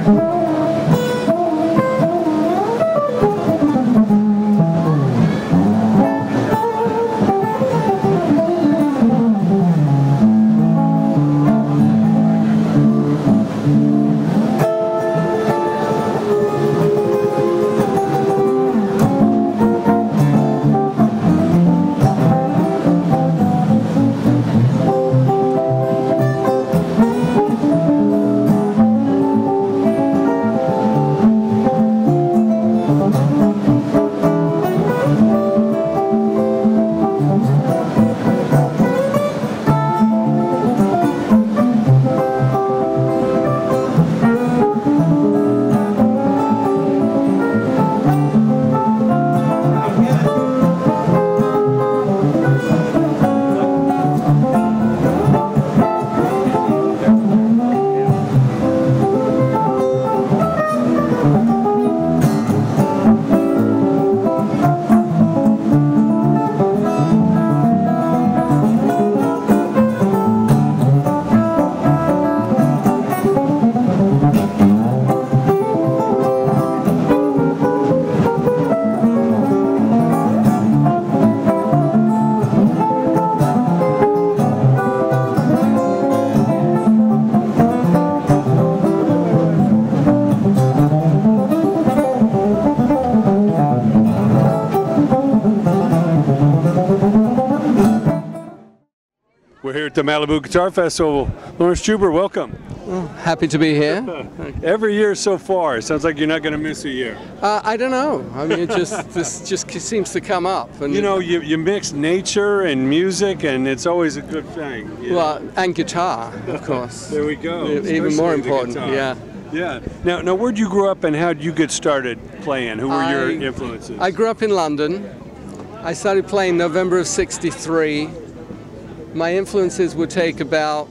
We're here at the Malibu Guitar Fest. So, Laurence Juber, welcome. Well, happy to be here. Every year so far, it sounds like you're not going to miss a year. I don't know. I mean, this just seems to come up. And you know, you mix nature and music, and it's always a good thing. Well, and guitar, of course. There we go. Even more important. Yeah. Yeah. Now, where'd you grow up, and how'd you get started playing? Who were your influences? I grew up in London. I started playing November of '63. My influences would take about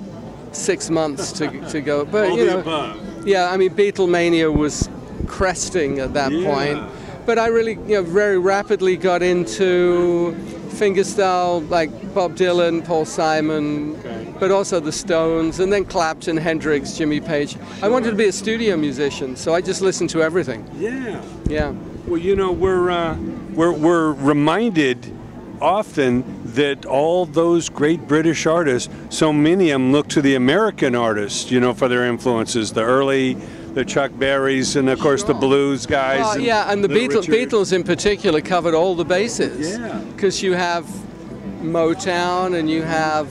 6 months to go, but all you the know, above. Yeah, I mean, Beatlemania was cresting at that point. But I really, very rapidly got into fingerstyle, like Bob Dylan, Paul Simon, but also the Stones, and then Clapton, Hendrix, Jimmy Page. Sure. I wanted to be a studio musician, so I just listened to everything. Yeah. Yeah. Well, you know, we're reminded often that all those great British artists, so many of them look to the American artists, for their influences. The Chuck Berrys, and of course the blues guys. Well, yeah, and the Beatles in particular covered all the bases. Yeah. Because you have Motown, and you have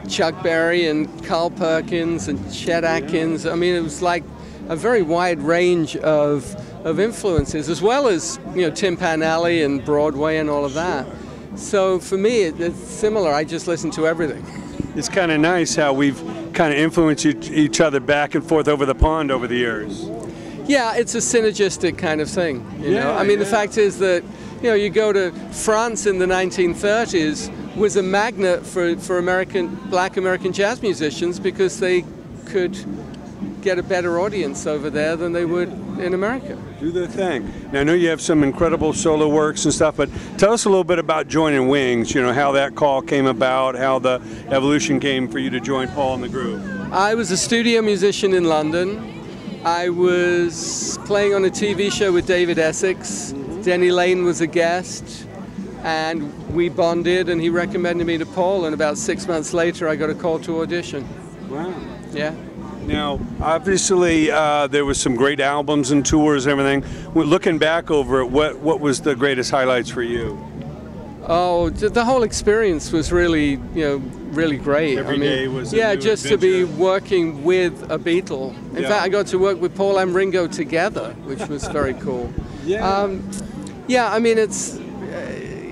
Chuck Berry, and Carl Perkins, and Chet Atkins. I mean, it was like a very wide range of influences, as well as Tim Panelli and Broadway and all of that. So for me, it's similar. I just listen to everything. It's kind of nice how we've kind of influenced each other back and forth over the pond over the years. Yeah, it's a synergistic kind of thing. You know? I mean, the fact is that you go to France in the 1930s was a magnet for black American jazz musicians, because they could get a better audience over there than they would in America. Do their thing. Now, I know you have some incredible solo works and stuff, but tell us a little bit about joining Wings, how that call came about, how the evolution came for you to join Paul in the Groove. I was a studio musician in London. I was playing on a TV show with David Essex. Denny Lane was a guest, and we bonded, and he recommended me to Paul, and about 6 months later I got a call to audition. Wow. Yeah. Now, obviously, there was some great albums and tours and everything. Looking back over it, what was the greatest highlights for you? Oh, the whole experience was really, really great. Every day was a new just adventure. To be working with a Beatle. In fact, I got to work with Paul and Ringo together, which was very cool. Yeah. I mean, it's.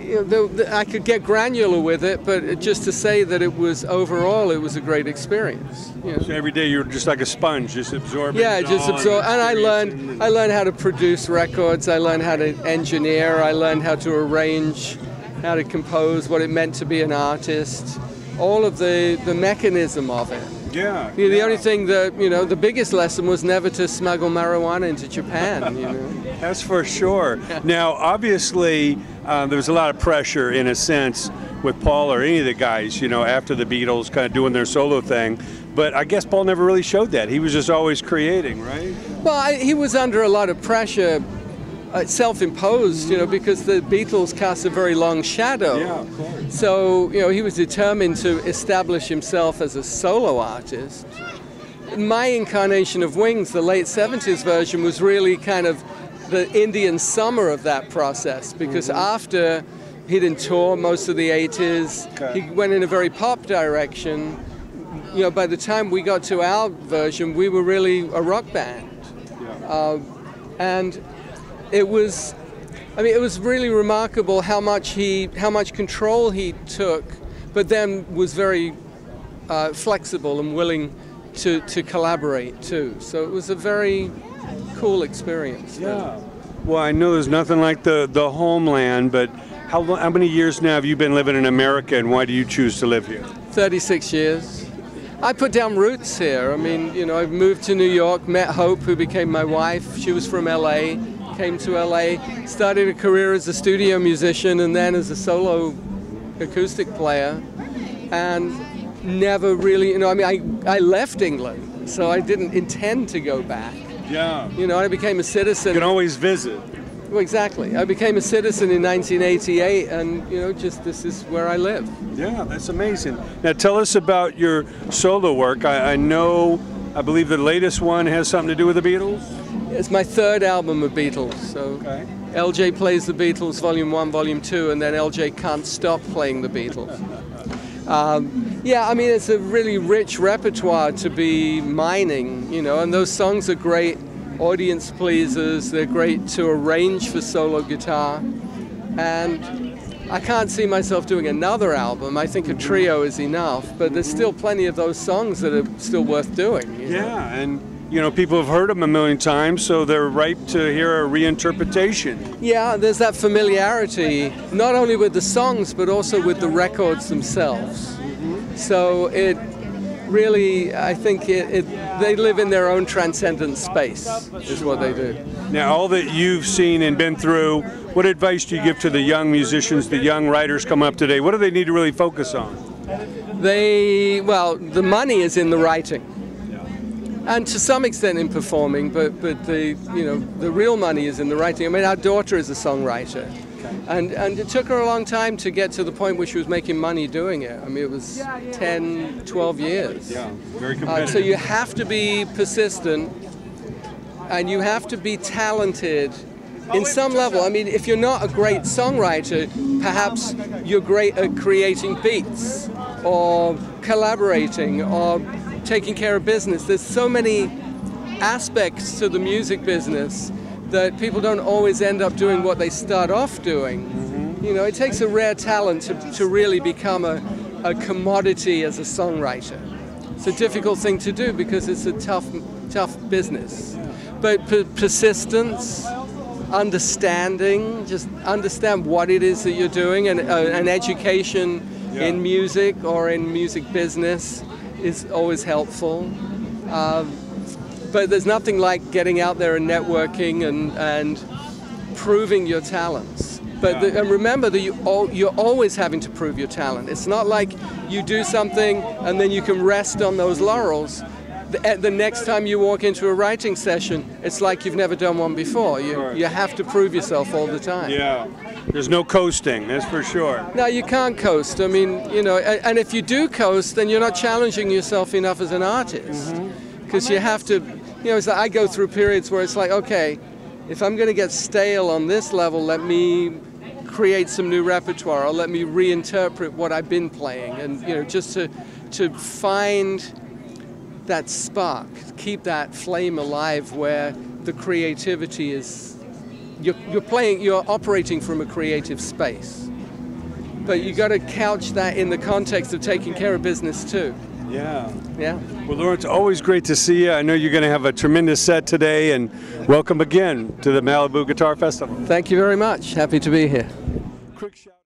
I could get granular with it, but just to say that it was overall, it was a great experience. So every day you were just like a sponge, just absorbing. Yeah, just absorb. And I learned how to produce records. I learned how to engineer. I learned how to arrange, how to compose, what it meant to be an artist. All of the mechanism of it. Yeah. The only thing that, the biggest lesson was never to smuggle marijuana into Japan, That's for sure. Yeah. Now, obviously, there was a lot of pressure, in a sense, with Paul or any of the guys, after the Beatles kind of doing their solo thing. but I guess Paul never really showed that. He was just always creating, right? Well, he was under a lot of pressure, self-imposed, you know, because the Beatles cast a very long shadow. Yeah, of course. So, you know, he was determined to establish himself as a solo artist. My incarnation of Wings, the late 70s version, was really kind of the Indian summer of that process, because after he didn't tour most of the 80s, he went in a very pop direction. You know, by the time we got to our version, we were really a rock band. And it was, I mean, it was really remarkable how much control he took, but then was very flexible and willing to collaborate too. So it was a very cool experience. Yeah. Well, I know there's nothing like the homeland, but how many years now have you been living in America, and why do you choose to live here? 36 years. I put down roots here. I mean, you know, I moved to New York, met Hope, who became my wife. She was from LA, came to LA, started a career as a studio musician and then as a solo acoustic player, and never really, you know, I mean, I left England, so I didn't intend to go back. Yeah. You know, I became a citizen. You can always visit. Well, exactly. I became a citizen in 1988, and, you know, just this is where I live. Yeah, that's amazing. Now tell us about your solo work. I believe the latest one has something to do with the Beatles? It's my third album of Beatles. So LJ plays the Beatles, Volume 1, Volume 2, and then LJ can't stop playing the Beatles. Yeah, I mean, it's a really rich repertoire to be mining, you know, and those songs are great audience pleasers. They're great to arrange for solo guitar, and I can't see myself doing another album. I think a trio is enough, but there's still plenty of those songs that are still worth doing. You know? Yeah, and you know, people have heard them a million times, so they're ripe to hear a reinterpretation. Yeah, there's that familiarity, not only with the songs, but also with the records themselves. So it really, I think they live in their own transcendent space, is what they do. Now, all that you've seen and been through, what advice do you give to the young musicians, the young writers coming up today? What do they need to really focus on? Well, the money is in the writing, and to some extent in performing, but the real money is in the writing. I mean, our daughter is a songwriter. And it took her a long time to get to the point where she was making money doing it. I mean, it was 10, 12 years. Yeah, very competitive. So you have to be persistent, and you have to be talented in some level. I mean, if you're not a great songwriter, perhaps you're great at creating beats, or collaborating, or taking care of business. There's so many aspects to the music business that people don't always end up doing what they start off doing. You know, it takes a rare talent to really become a commodity as a songwriter. It's a difficult thing to do because it's a tough business. But persistence, understanding, just understand what it is that you're doing, and an education in music or in music business is always helpful. But there's nothing like getting out there and networking and proving your talents. But and remember that you're always having to prove your talent. It's not like you do something and then you can rest on those laurels. The next time you walk into a writing session, it's like you've never done one before. You have to prove yourself all the time. Yeah, there's no coasting, that's for sure. No, you can't coast. I mean, you know, and if you do coast, then you're not challenging yourself enough as an artist. Because you have to, you know, it's like I go through periods where it's like, okay, if I'm going to get stale on this level, let me create some new repertoire, or let me reinterpret what I've been playing, and, you know, just to find that spark, keep that flame alive where the creativity is, you're operating from a creative space. But you got to couch that in the context of taking care of business too. Yeah. Yeah. Well, Laurence, always great to see you. I know you're going to have a tremendous set today, and welcome again to the Malibu Guitar Festival. Thank you very much. Happy to be here. Quick shot.